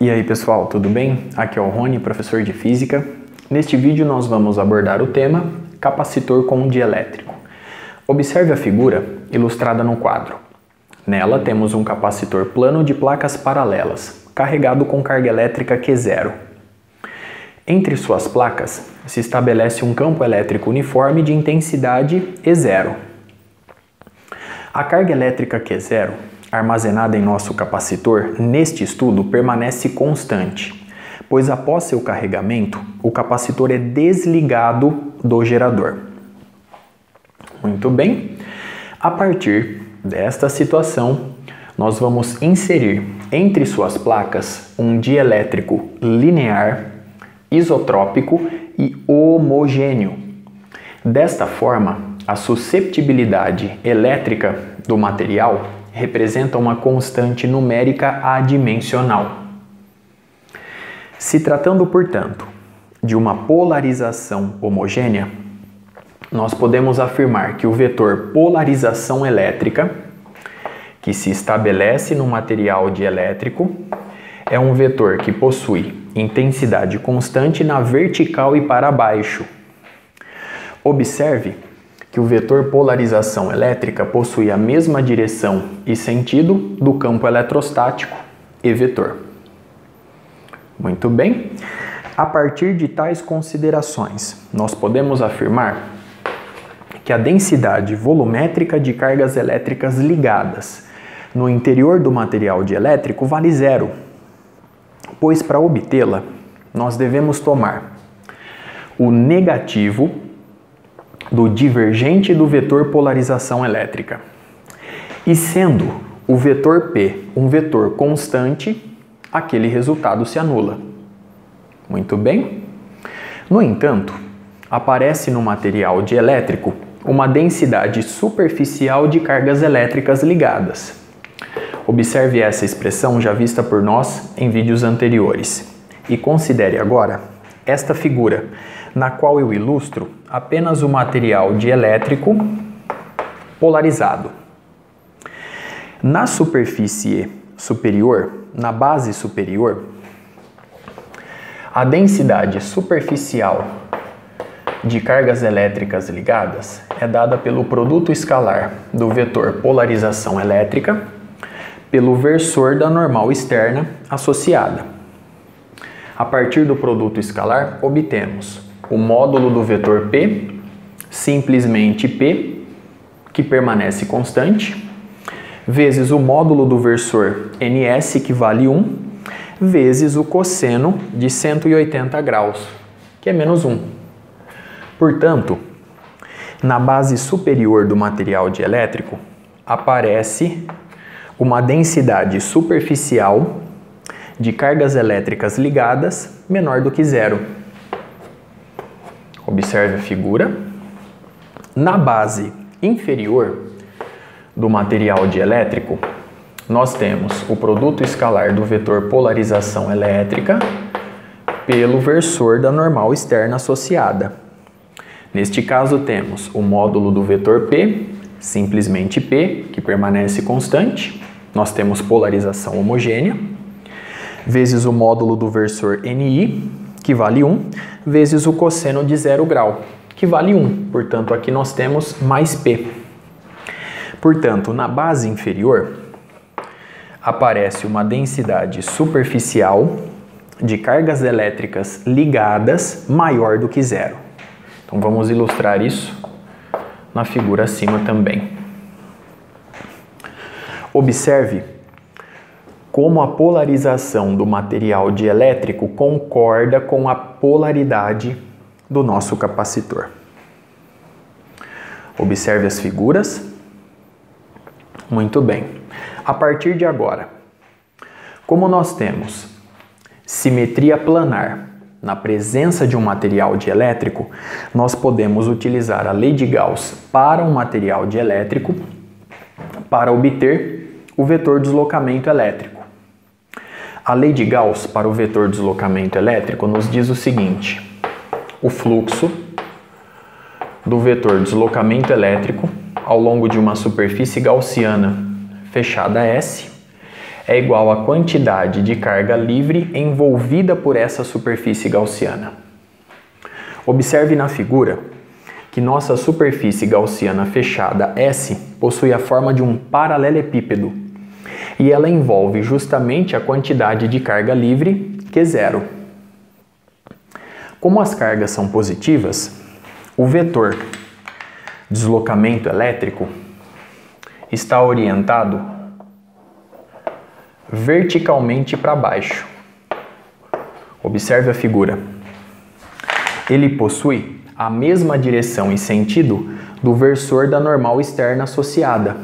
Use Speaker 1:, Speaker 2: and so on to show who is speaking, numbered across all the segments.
Speaker 1: E aí pessoal, tudo bem? Aqui é o Rony, professor de Física. Neste vídeo nós vamos abordar o tema capacitor com dielétrico. Observe a figura ilustrada no quadro. Nela temos um capacitor plano de placas paralelas, carregado com carga elétrica Q0. Entre suas placas se estabelece um campo elétrico uniforme de intensidade E0. A carga elétrica Q0 armazenada em nosso capacitor, neste estudo, permanece constante, pois após seu carregamento, o capacitor é desligado do gerador. Muito bem. A partir desta situação, nós vamos inserir entre suas placas um dielétrico linear, isotrópico e homogêneo. Desta forma, a susceptibilidade elétrica do material representa uma constante numérica adimensional. Se tratando, portanto, de uma polarização homogênea, nós podemos afirmar que o vetor polarização elétrica, que se estabelece no material dielétrico, é um vetor que possui intensidade constante na vertical e para baixo. Observe que o vetor polarização elétrica possui a mesma direção e sentido do campo eletrostático E vetor. Muito bem. A partir de tais considerações, nós podemos afirmar que a densidade volumétrica de cargas elétricas ligadas no interior do material dielétrico vale zero, pois para obtê-la, nós devemos tomar o negativo do divergente do vetor polarização elétrica. E sendo o vetor P um vetor constante, aquele resultado se anula. Muito bem? No entanto, aparece no material dielétrico uma densidade superficial de cargas elétricas ligadas. Observe essa expressão já vista por nós em vídeos anteriores e considere agora esta figura, na qual eu ilustro apenas o material dielétrico polarizado. Na superfície superior, na base superior, a densidade superficial de cargas elétricas ligadas é dada pelo produto escalar do vetor polarização elétrica pelo versor da normal externa associada. A partir do produto escalar, obtemos o módulo do vetor P, simplesmente P, que permanece constante, vezes o módulo do versor NS, que vale 1, vezes o cosseno de 180 graus, que é menos 1. Portanto, na base superior do material dielétrico, aparece uma densidade superficial de cargas elétricas ligadas menor do que zero. Observe a figura. Na base inferior do material dielétrico, nós temos o produto escalar do vetor polarização elétrica pelo versor da normal externa associada. Neste caso, temos o módulo do vetor P, simplesmente P, que permanece constante. Nós temos polarização homogênea, vezes o módulo do versor NI, que vale 1, vezes o cosseno de 0 grau, que vale 1. Portanto, aqui nós temos mais P. Portanto, na base inferior, aparece uma densidade superficial de cargas elétricas ligadas maior do que zero. Então, vamos ilustrar isso na figura acima também. Observe como a polarização do material dielétrico concorda com a polaridade do nosso capacitor. Observe as figuras. Muito bem. A partir de agora, como nós temos simetria planar na presença de um material dielétrico, nós podemos utilizar a lei de Gauss para um material dielétrico para obter o vetor deslocamento elétrico. A lei de Gauss para o vetor deslocamento elétrico nos diz o seguinte: o fluxo do vetor deslocamento elétrico ao longo de uma superfície gaussiana fechada S é igual à quantidade de carga livre envolvida por essa superfície gaussiana. Observe na figura que nossa superfície gaussiana fechada S possui a forma de um paralelepípedo e ela envolve justamente a quantidade de carga livre Q0. Como as cargas são positivas, o vetor deslocamento elétrico está orientado verticalmente para baixo. Observe a figura. Ele possui a mesma direção e sentido do versor da normal externa associada.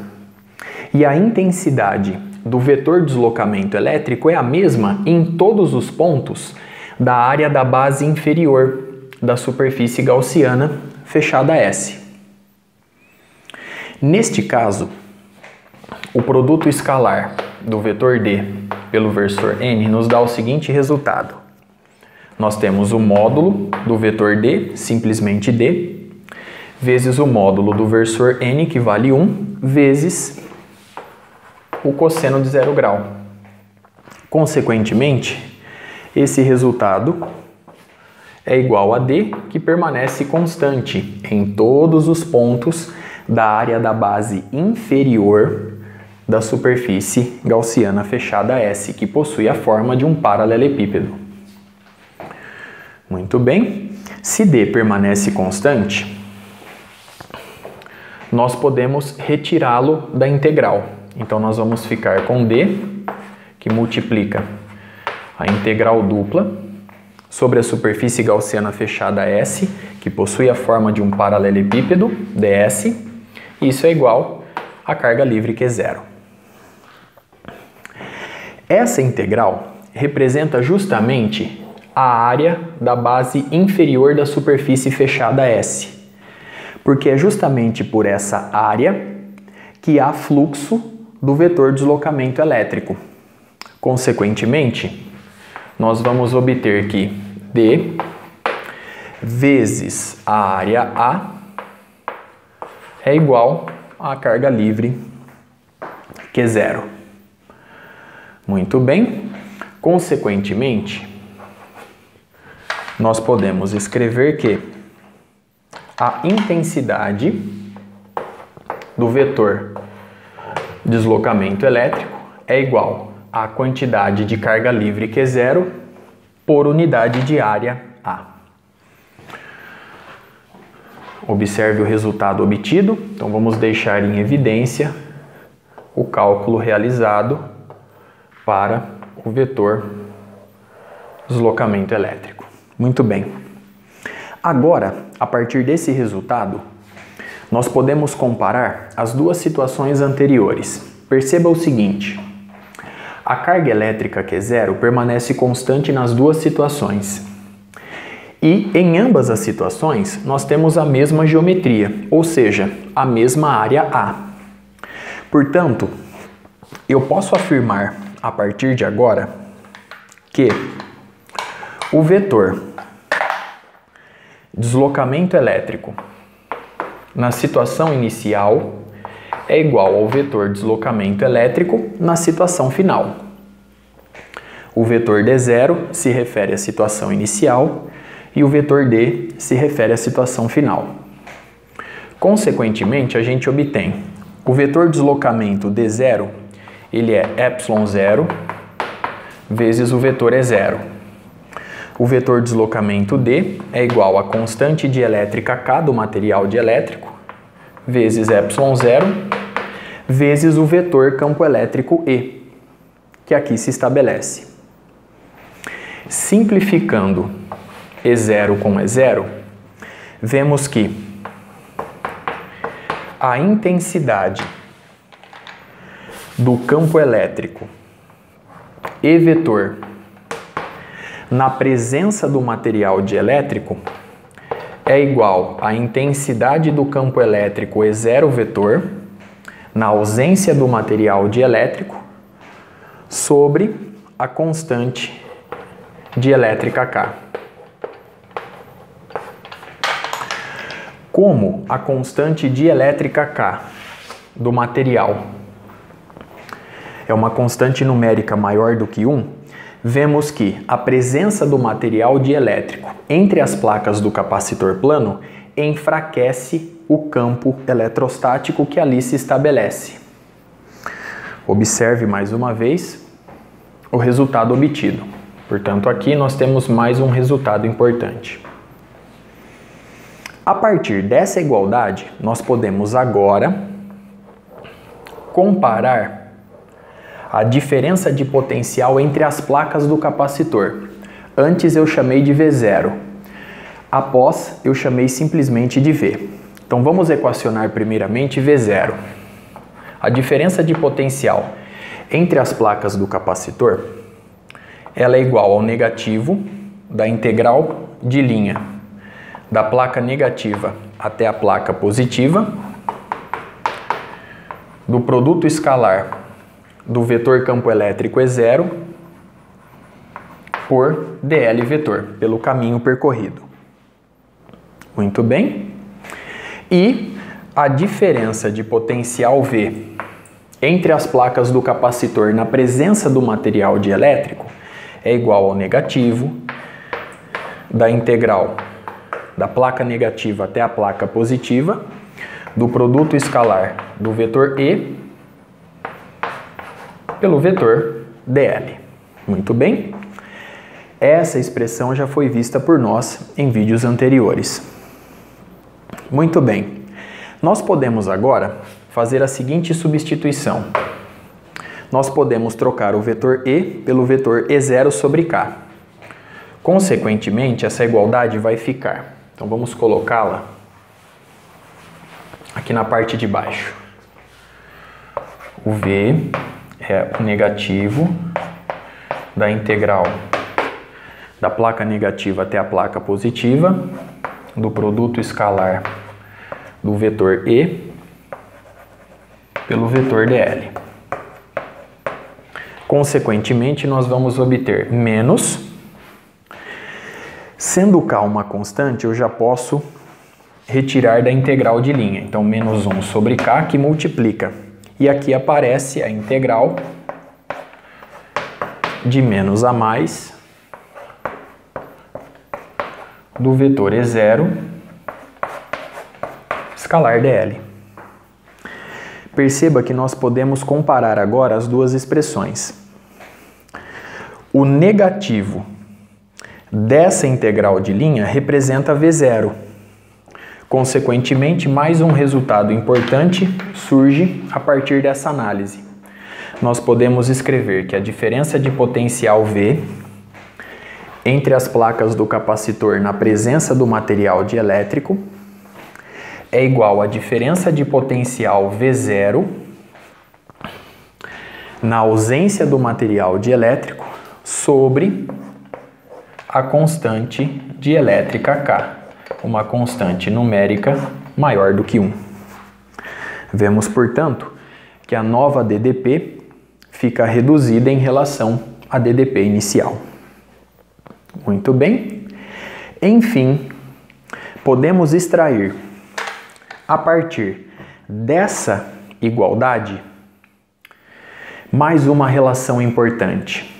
Speaker 1: E a intensidade do vetor deslocamento elétrico é a mesma em todos os pontos da área da base inferior da superfície gaussiana fechada S. Neste caso, o produto escalar do vetor D pelo versor N nos dá o seguinte resultado. Nós temos o módulo do vetor D, simplesmente D, vezes o módulo do versor N, que vale 1, vezes o cosseno de 0 grau. Consequentemente, esse resultado é igual a D, que permanece constante em todos os pontos da área da base inferior da superfície gaussiana fechada S, que possui a forma de um paralelepípedo. Muito bem. Se D permanece constante, nós podemos retirá-lo da integral. Então, nós vamos ficar com D, que multiplica a integral dupla sobre a superfície gaussiana fechada S, que possui a forma de um paralelepípedo, ds, e isso é igual à carga livre Q0. Essa integral representa justamente a área da base inferior da superfície fechada S, porque é justamente por essa área que há fluxo do vetor deslocamento elétrico. Consequentemente, nós vamos obter que D vezes a área A é igual à carga livre Q0. Muito bem. Consequentemente, nós podemos escrever que a intensidade do vetor deslocamento elétrico é igual à quantidade de carga livre Q0 por unidade de área A. Observe o resultado obtido. Então, vamos deixar em evidência o cálculo realizado para o vetor deslocamento elétrico. Muito bem. Agora, a partir desse resultado, nós podemos comparar as duas situações anteriores. Perceba o seguinte: a carga elétrica Q0 permanece constante nas duas situações. E em ambas as situações, nós temos a mesma geometria, ou seja, a mesma área A. Portanto, eu posso afirmar a partir de agora que o vetor deslocamento elétrico na situação inicial é igual ao vetor deslocamento elétrico na situação final. O vetor D0 se refere à situação inicial e o vetor D se refere à situação final. Consequentemente, a gente obtém o vetor deslocamento D0, ele é ε0 vezes o vetor E0. O vetor deslocamento D é igual à constante dielétrica K do material dielétrico vezes ε0 vezes o vetor campo elétrico E, que aqui se estabelece. Simplificando E0 com E0, vemos que a intensidade do campo elétrico E vetor na presença do material dielétrico é igual à intensidade do campo elétrico E0 vetor na ausência do material dielétrico sobre a constante dielétrica K. Como a constante dielétrica K do material é uma constante numérica maior do que 1, vemos que a presença do material dielétrico entre as placas do capacitor plano enfraquece o campo eletrostático que ali se estabelece. Observe mais uma vez o resultado obtido. Portanto, aqui nós temos mais um resultado importante. A partir dessa igualdade, nós podemos agora comparar a diferença de potencial entre as placas do capacitor. Antes eu chamei de V0, após eu chamei simplesmente de V. Então vamos equacionar primeiramente V0. A diferença de potencial entre as placas do capacitor, ela é igual ao negativo da integral de linha da placa negativa até a placa positiva, do produto escalar do vetor campo elétrico E0 por dl vetor, pelo caminho percorrido. Muito bem. E a diferença de potencial V entre as placas do capacitor na presença do material dielétrico é igual ao negativo da integral da placa negativa até a placa positiva, do produto escalar do vetor E pelo vetor dl. Muito bem? Essa expressão já foi vista por nós em vídeos anteriores. Muito bem. Nós podemos agora fazer a seguinte substituição. Nós podemos trocar o vetor E pelo vetor E0 sobre K. Consequentemente, essa igualdade vai ficar. Então vamos colocá-la aqui na parte de baixo. O V é o negativo da integral da placa negativa até a placa positiva, do produto escalar do vetor E pelo vetor dl. Consequentemente, nós vamos obter menos. Sendo K uma constante, eu já posso retirar da integral de linha. Então, menos 1 sobre K, que multiplica. E aqui aparece a integral de menos a mais do vetor E0 escalar dl. Perceba que nós podemos comparar agora as duas expressões. O negativo dessa integral de linha representa V0. Consequentemente, mais um resultado importante surge a partir dessa análise. Nós podemos escrever que a diferença de potencial V entre as placas do capacitor na presença do material dielétrico é igual à diferença de potencial V0 na ausência do material dielétrico sobre a constante dielétrica K, uma constante numérica maior do que 1. Vemos, portanto, que a nova DDP fica reduzida em relação à DDP inicial. Muito bem. Enfim, podemos extrair, a partir dessa igualdade, mais uma relação importante.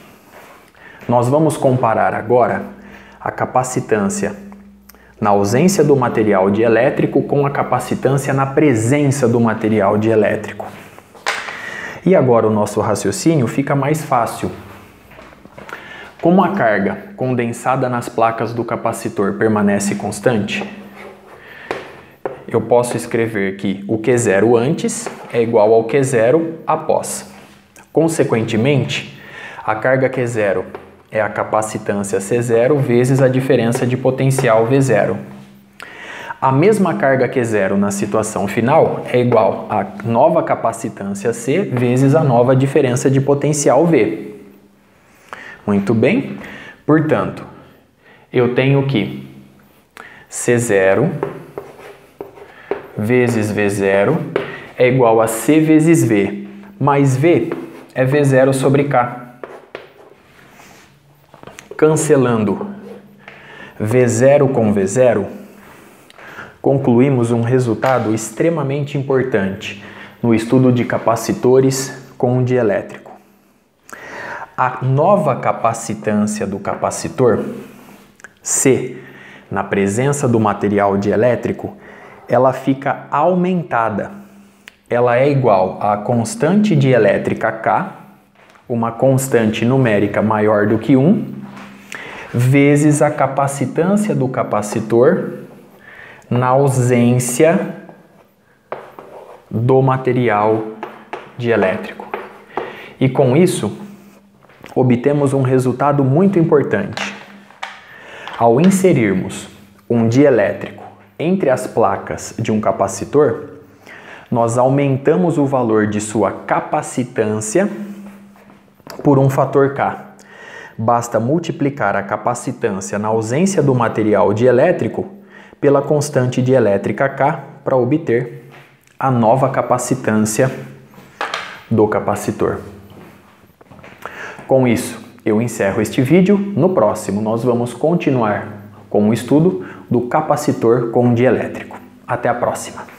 Speaker 1: Nós vamos comparar agora a capacitância na ausência do material dielétrico com a capacitância na presença do material dielétrico. E agora o nosso raciocínio fica mais fácil. Como a carga condensada nas placas do capacitor permanece constante, eu posso escrever que o Q0 antes é igual ao Q0 após. Consequentemente, a carga Q0 é a capacitância C0 vezes a diferença de potencial V0. A mesma carga Q0 na situação final é igual à nova capacitância C vezes a nova diferença de potencial V. Muito bem? Portanto, eu tenho que C0 vezes V0 é igual a C vezes V, mais V é V0 sobre K. Cancelando V0 com V0, concluímos um resultado extremamente importante no estudo de capacitores com dielétrico. A nova capacitância do capacitor, C, na presença do material dielétrico, ela fica aumentada. Ela é igual à constante dielétrica K, uma constante numérica maior do que 1, vezes a capacitância do capacitor na ausência do material dielétrico. E com isso, obtemos um resultado muito importante. Ao inserirmos um dielétrico entre as placas de um capacitor, nós aumentamos o valor de sua capacitância por um fator K. Basta multiplicar a capacitância na ausência do material dielétrico pela constante dielétrica K para obter a nova capacitância do capacitor. Com isso, eu encerro este vídeo. No próximo, nós vamos continuar com o estudo do capacitor com dielétrico. Até a próxima!